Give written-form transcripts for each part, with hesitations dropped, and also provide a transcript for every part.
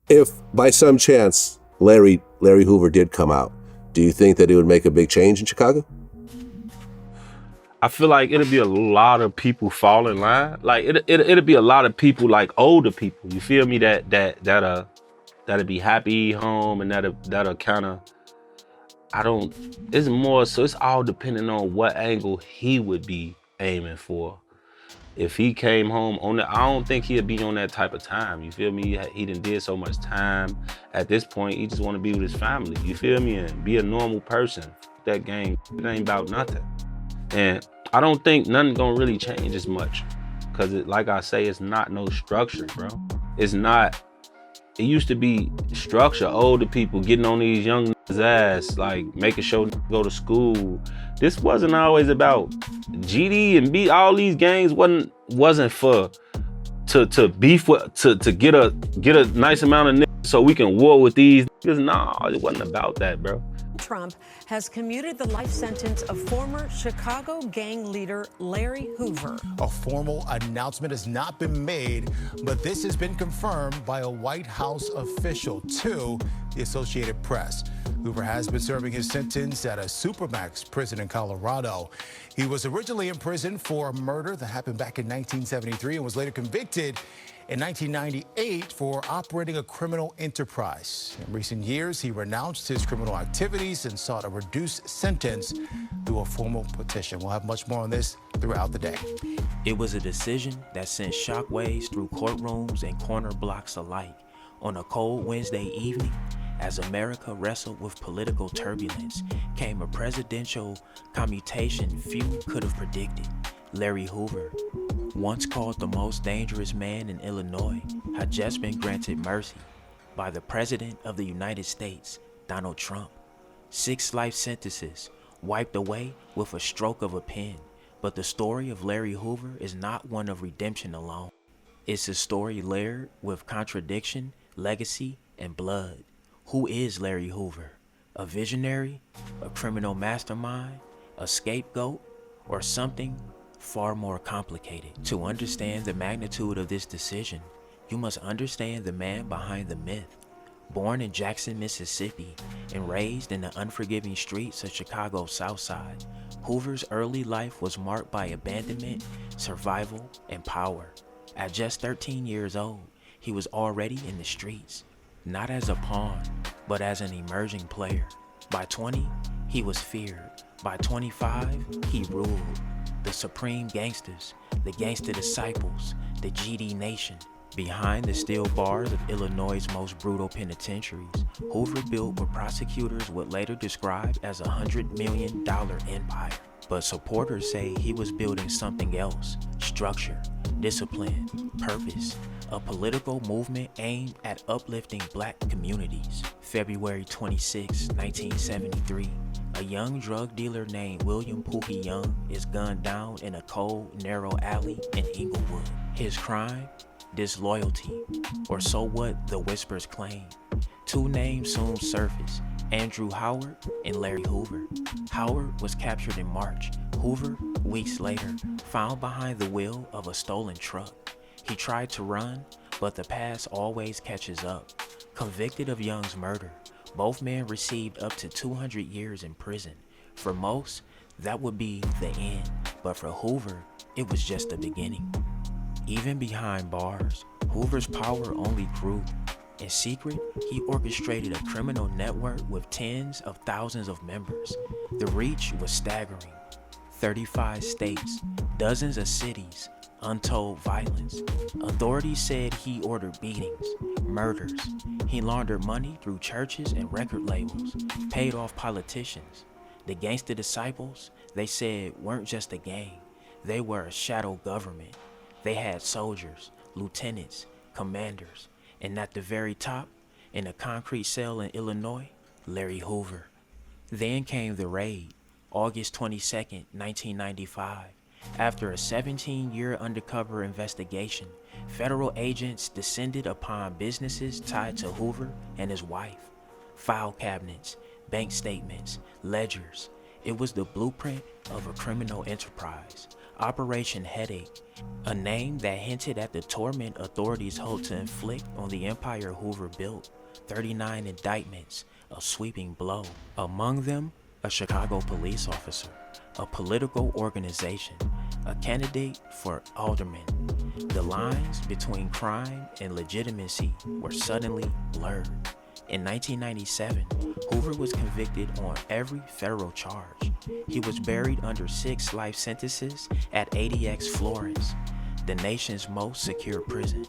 If by some chance Larry Hoover did come out, do you think that it would make a big change in Chicago? I feel like it'll be a lot of people fall in line. Like it'll be a lot of people, like older people. You feel me? That'll be happy home, and that'll kind of. I don't. It's more so. It's all depending on what angle he would be aiming for. If he came home on that, I don't think he'd be on that type of time. You feel me? He done did so much time. At this point, he just want to be with his family. You feel me? And be a normal person. That game, it ain't about nothing. And I don't think nothing gonna really change as much. Cause like I say, it's not no structure, bro. It's not. It used to be structure. Older people getting on these young niggas' ass, like making sure go to school. This wasn't always about GD and B. All these gangs wasn't for to beef with to get a nice amount of niggas so we can war with these niggas. Nah, it wasn't about that, bro. Trump has commuted the life sentence of former Chicago gang leader Larry Hoover. A formal announcement has not been made, but this has been confirmed by a White House official to the Associated Press. Hoover has been serving his sentence at a Supermax prison in Colorado. He was originally in prison for a murder that happened back in 1973 and was later convicted in 1998 for operating a criminal enterprise. In recent years, he renounced his criminal activities and sought a reduced sentence through a formal petition. We'll have much more on this throughout the day. It was a decision that sent shockwaves through courtrooms and corner blocks alike on a cold Wednesday evening. As America wrestled with political turbulence, came a presidential commutation few could have predicted. Larry Hoover, once called the most dangerous man in Illinois, had just been granted mercy by the President of the United States, Donald Trump. 6 life sentences wiped away with a stroke of a pen. But the story of Larry Hoover is not one of redemption alone. It's a story layered with contradiction, legacy, and blood. Who is Larry Hoover? A visionary? A criminal mastermind? A scapegoat? Or something far more complicated? To understand the magnitude of this decision, you must understand the man behind the myth. Born in Jackson, Mississippi, and raised in the unforgiving streets of Chicago's South Side, Hoover's early life was marked by abandonment, survival, and power. At just 13 years old, he was already in the streets, not as a pawn, but as an emerging player. By 20, he was feared. By 25, he ruled. The Supreme Gangsters, the Gangster Disciples, the GD Nation. Behind the steel bars of Illinois' most brutal penitentiaries, Hoover built what prosecutors would later describe as a $100 million empire. But supporters say he was building something else: structure, discipline, purpose, a political movement aimed at uplifting black communities. February 26, 1973. A young drug dealer named William Pookie Young is gunned down in a cold, narrow alley in Inglewood. His crime? Disloyalty, or so what the whispers claim. 2 names soon surfaced: Andrew Howard and Larry Hoover. Howard was captured in March. Hoover, weeks later, found behind the wheel of a stolen truck. He tried to run, but the past always catches up. Convicted of Young's murder, both men received up to 200 years in prison. For most, that would be the end, but for Hoover, it was just the beginning. Even behind bars, Hoover's power only grew. In secret, he orchestrated a criminal network with tens of thousands of members. The reach was staggering. 35 states, dozens of cities, untold violence. Authorities said he ordered beatings, murders. He laundered money through churches and record labels, paid off politicians. The Gangster Disciples, they said, weren't just a gang. They were a shadow government. They had soldiers, lieutenants, commanders, and at the very top, in a concrete cell in Illinois, Larry Hoover. Then came the raid, August 22nd, 1995. After a 17-year undercover investigation, federal agents descended upon businesses tied to Hoover and his wife. File cabinets, bank statements, ledgers. It was the blueprint of a criminal enterprise, Operation Headache, a name that hinted at the torment authorities hoped to inflict on the empire Hoover built. 39 indictments, a sweeping blow. Among them, a Chicago police officer, a political organization, a candidate for alderman. The lines between crime and legitimacy were suddenly blurred. In 1997, Hoover was convicted on every federal charge. He was buried under 6 life sentences at ADX Florence, the nation's most secure prison.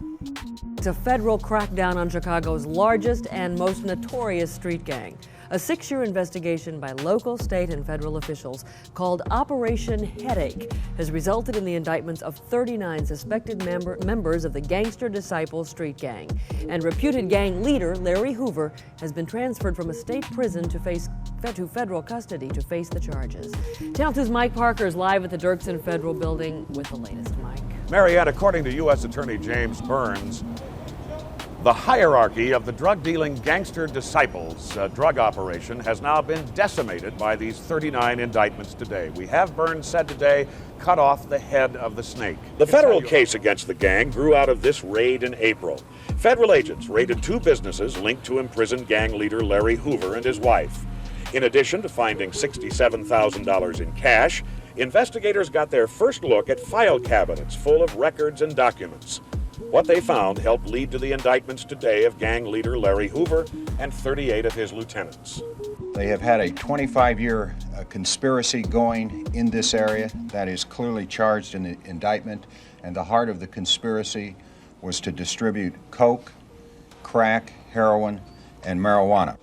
It's a federal crackdown on Chicago's largest and most notorious street gang. A 6-year investigation by local, state, and federal officials called Operation Headache has resulted in the indictments of 39 suspected members of the Gangster Disciples street gang. And reputed gang leader Larry Hoover has been transferred from a state prison to federal custody to face the charges. Channel 2's Mike Parker is live at the Dirksen Federal Building with the latest. Mike. Marianne, according to U.S. Attorney James Burns, the hierarchy of the drug-dealing Gangster Disciples drug operation has now been decimated by these 39 indictments today. We have, Burns said today, cut off the head of the snake. The federal case against the gang grew out of this raid in April. Federal agents raided 2 businesses linked to imprisoned gang leader Larry Hoover and his wife. In addition to finding $67,000 in cash, investigators got their first look at file cabinets full of records and documents. What they found helped lead to the indictments today of gang leader Larry Hoover and 38 of his lieutenants. They have had a 25-year conspiracy going in this area that is clearly charged in the indictment, and the heart of the conspiracy was to distribute coke, crack, heroin, and marijuana.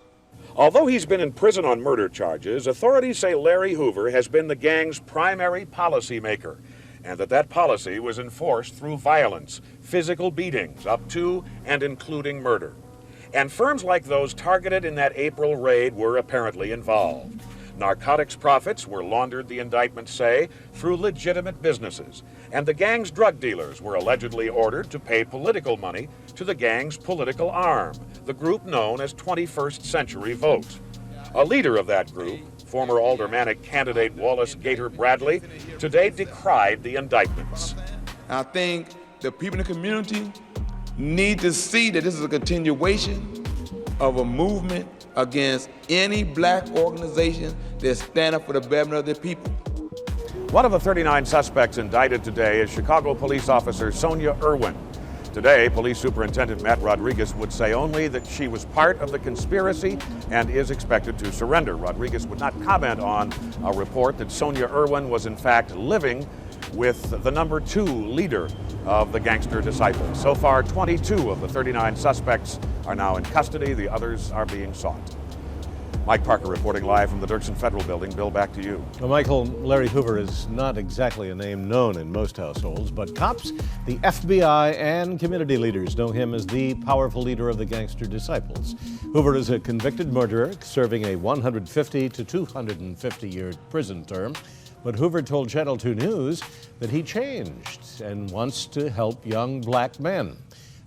Although he's been in prison on murder charges, authorities say Larry Hoover has been the gang's primary policymaker, and that policy was enforced through violence, physical beatings, up to and including murder. And firms like those targeted in that April raid were apparently involved. Narcotics profits were laundered, the indictments say, through legitimate businesses, and the gang's drug dealers were allegedly ordered to pay political money to the gang's political arm, the group known as 21st Century Vote. A leader of that group, former aldermanic candidate Wallace Gator Bradley, today decried the indictments. I think the people in the community need to see that this is a continuation of a movement against any black organization that stand up for the betterment of their people. One of the 39 suspects indicted today is Chicago police officer Sonia Irwin. Today, Police Superintendent Matt Rodriguez would say only that she was part of the conspiracy and is expected to surrender. Rodriguez would not comment on a report that Sonia Irwin was in fact living with the number 2 leader of the Gangster Disciples. So far, 22 of the 39 suspects are now in custody. The others are being sought. Mike Parker reporting live from the Dirksen Federal Building. Bill, back to you. Well, Michael, Larry Hoover is not exactly a name known in most households, but cops, the FBI, and community leaders know him as the powerful leader of the Gangster Disciples. Hoover is a convicted murderer serving a 150 to 250-year prison term. But Hoover told Channel 2 News that he changed and wants to help young black men.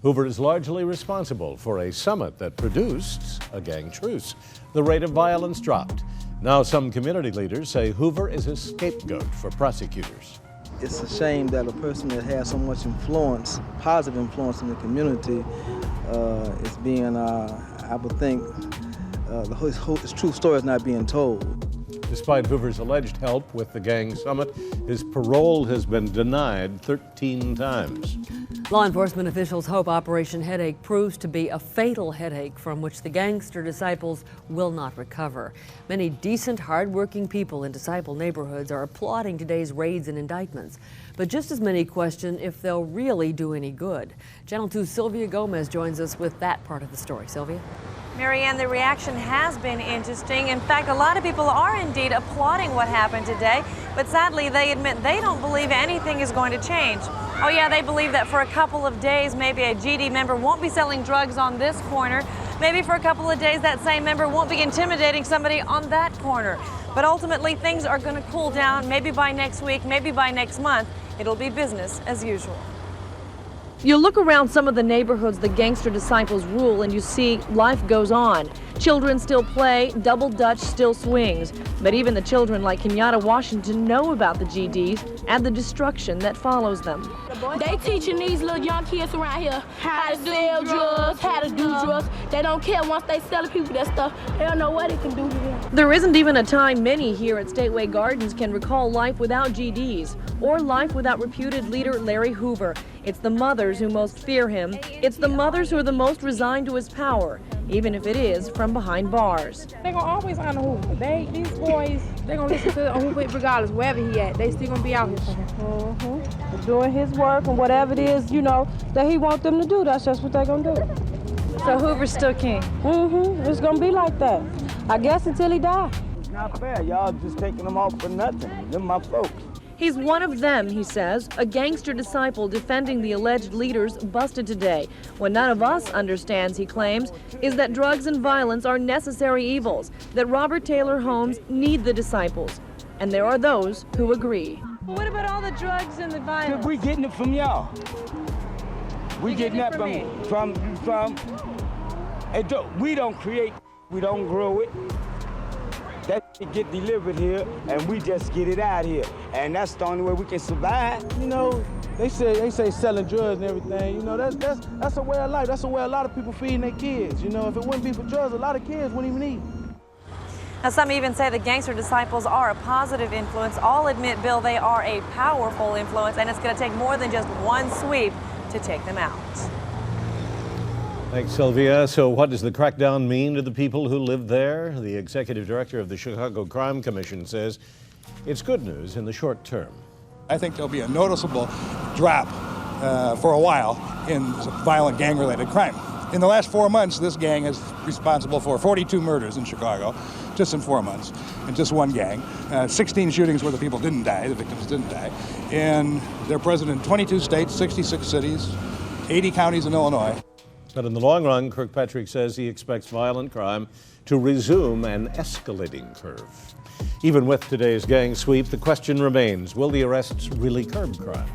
Hoover is largely responsible for a summit that produced a gang truce. The rate of violence dropped. Now some community leaders say Hoover is a scapegoat for prosecutors. It's a shame that a person that has so much influence, positive influence in the community, is being, I would think, his true story is not being told. Despite Hoover's alleged help with the gang summit, his parole has been denied 13 times. Law enforcement officials hope Operation Headache proves to be a fatal headache from which the Gangster Disciples will not recover. Many decent, hard-working people in Disciple neighborhoods are applauding today's raids and indictments. But just as many question if they'll really do any good. Channel 2's Sylvia Gomez joins us with that part of the story. Sylvia? Marianne, the reaction has been interesting. In fact, a lot of people are indeed applauding what happened today, but sadly they admit they don't believe anything is going to change. Oh yeah, they believe that for a couple of days maybe a GD member won't be selling drugs on this corner. Maybe for a couple of days that same member won't be intimidating somebody on that corner. But ultimately things are going to cool down. Maybe by next week, maybe by next month, it'll be business as usual. You look around some of the neighborhoods the Gangster Disciples rule and you see life goes on. Children still play, double dutch still swings. But even the children like Kenyatta Washington know about the GDs and the destruction that follows them. They teaching these little young kids around here how to sell drugs, how to do drugs. They don't care once they selling people that stuff. They don't know what it can do to them. There isn't even a time many here at Stateway Gardens can recall life without GDs or life without reputed leader Larry Hoover. It's the mothers who most fear him. It's the mothers who are the most resigned to his power, even if it is from behind bars. They're gonna always honor Hoover. These boys, they're gonna listen to Hoover regardless, wherever he at. They still gonna be out here for him. Doing his work and whatever it is, that he want them to do. That's just what they're gonna do. So Hoover's still king? It's gonna be like that. I guess until he dies. It's not fair. Y'all just taking them off for nothing. Them my folks. He's one of them, he says, a gangster disciple defending the alleged leaders busted today. What none of us understands, he claims, is that drugs and violence are necessary evils, that Robert Taylor homes need the disciples. And there are those who agree. What about all the drugs and the violence? We getting it from y'all. We getting that from. We don't create, we don't grow it. That get delivered here, and we just get it out here, and that's the only way we can survive. They say selling drugs and everything. That's a way of life. That's a way a lot of people feeding their kids. If it wouldn't be for drugs, a lot of kids wouldn't even eat. Now, some even say the Gangster Disciples are a positive influence. All admit, Bill, they are a powerful influence, and it's going to take more than just one sweep to take them out. Thanks, Sylvia. So what does the crackdown mean to the people who live there? The executive director of the Chicago Crime Commission says it's good news in the short term. I think there'll be a noticeable drop for a while in violent gang-related crime. In the last 4 months, this gang is responsible for 42 murders in Chicago, just in 4 months, in just one gang. 16 shootings where the people didn't die, the victims didn't die. And they're present in 22 states, 66 cities, 80 counties in Illinois. But in the long run, Kirkpatrick says he expects violent crime to resume an escalating curve. Even with today's gang sweep, the question remains, will the arrests really curb crime?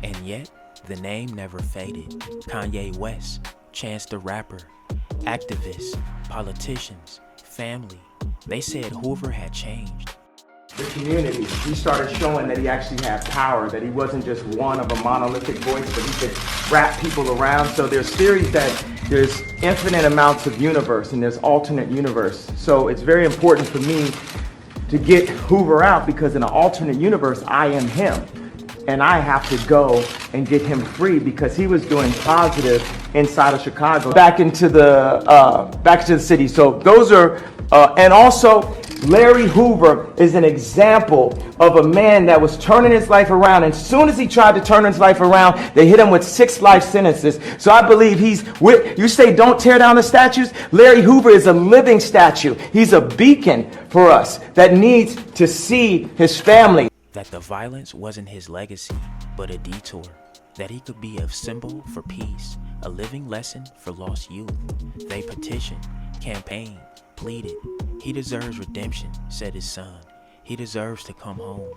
And yet, the name never faded. Kanye West, Chance the Rapper, activists, politicians, family, they said Hoover had changed. The community, he started showing that he actually had power, that he wasn't just one of a monolithic voice, but he could wrap people around. So there's theories that there's infinite amounts of universe and there's alternate universe. So it's very important for me to get Hoover out, because in an alternate universe, I am him. And I have to go and get him free, because he was doing positive inside of Chicago. Back into the city. So those are, and also Larry Hoover is an example of a man that was turning his life around. And as soon as he tried to turn his life around, they hit him with 6 life sentences. So I believe you say don't tear down the statues. Larry Hoover is a living statue. He's a beacon for us that needs to see his family. That the violence wasn't his legacy, but a detour. That he could be a symbol for peace, a living lesson for lost youth. They petitioned, campaigned, pleaded. He deserves redemption, said his son. He deserves to come home.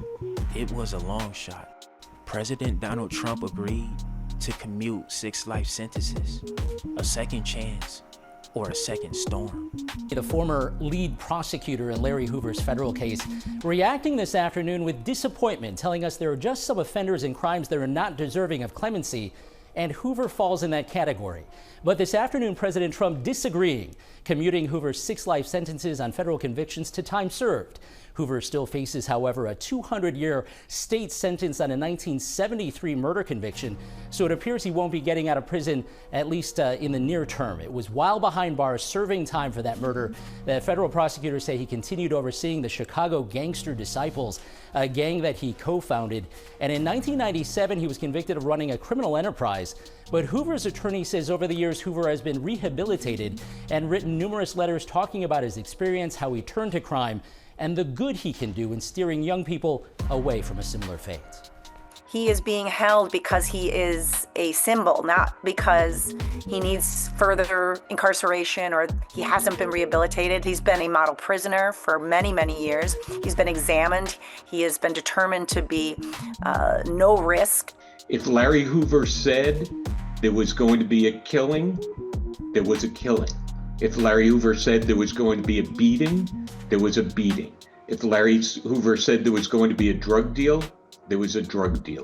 It was a long shot. President Donald Trump agreed to commute 6 life sentences, a second chance, or a second storm. The former lead prosecutor in Larry Hoover's federal case reacting this afternoon with disappointment, telling us there are just some offenders and crimes that are not deserving of clemency, and Hoover falls in that category. But this afternoon, President Trump disagreeing, commuting Hoover's 6 life sentences on federal convictions to time served. Hoover still faces, however, a 200-year state sentence on a 1973 murder conviction, so it appears he won't be getting out of prison, at least in the near term. It was while behind bars serving time for that murder that federal prosecutors say he continued overseeing the Chicago Gangster Disciples, a gang that he co-founded. And in 1997, he was convicted of running a criminal enterprise. But Hoover's attorney says over the years, Hoover has been rehabilitated and written numerous letters talking about his experience, how he turned to crime, and the good he can do in steering young people away from a similar fate. He is being held because he is a symbol, not because he needs further incarceration or he hasn't been rehabilitated. He's been a model prisoner for many, many years. He's been examined. He has been determined to be no risk. If Larry Hoover said there was going to be a killing, there was a killing. If Larry Hoover said there was going to be a beating, there was a beating. If Larry Hoover said there was going to be a drug deal, there was a drug deal.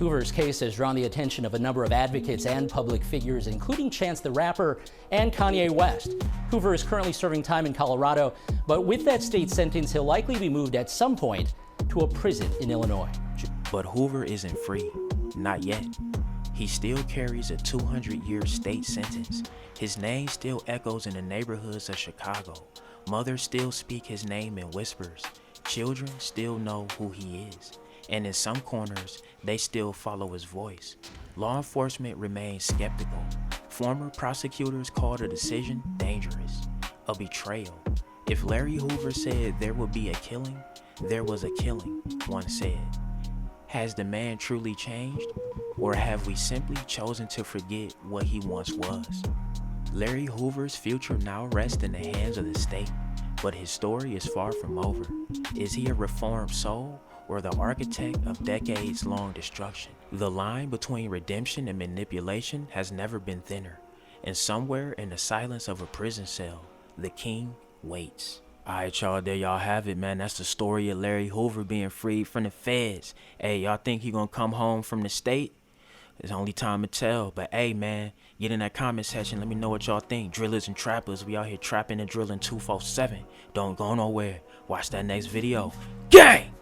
Hoover's case has drawn the attention of a number of advocates and public figures, including Chance the Rapper and Kanye West. Hoover is currently serving time in Colorado, but with that state sentence, he'll likely be moved at some point to a prison in Illinois. But Hoover isn't free, not yet. He still carries a 200-year state sentence. His name still echoes in the neighborhoods of Chicago. Mothers still speak his name in whispers. Children still know who he is. And in some corners, they still follow his voice. Law enforcement remains skeptical. Former prosecutors call the decision dangerous, a betrayal. If Larry Hoover said there would be a killing, there was a killing, one said. Has the man truly changed? Or have we simply chosen to forget what he once was? Larry Hoover's future now rests in the hands of the state, but his story is far from over. Is he a reformed soul, or the architect of decades-long destruction? The line between redemption and manipulation has never been thinner, and somewhere in the silence of a prison cell, the king waits. Alright, y'all, there y'all have it, man. That's the story of Larry Hoover being freed from the feds. Hey, y'all think he gonna come home from the state? It's only time to tell. But hey, man, get in that comment section. Let me know what y'all think. Drillers and trappers, we out here trapping and drilling 247. Don't go nowhere. Watch that next video. Gang!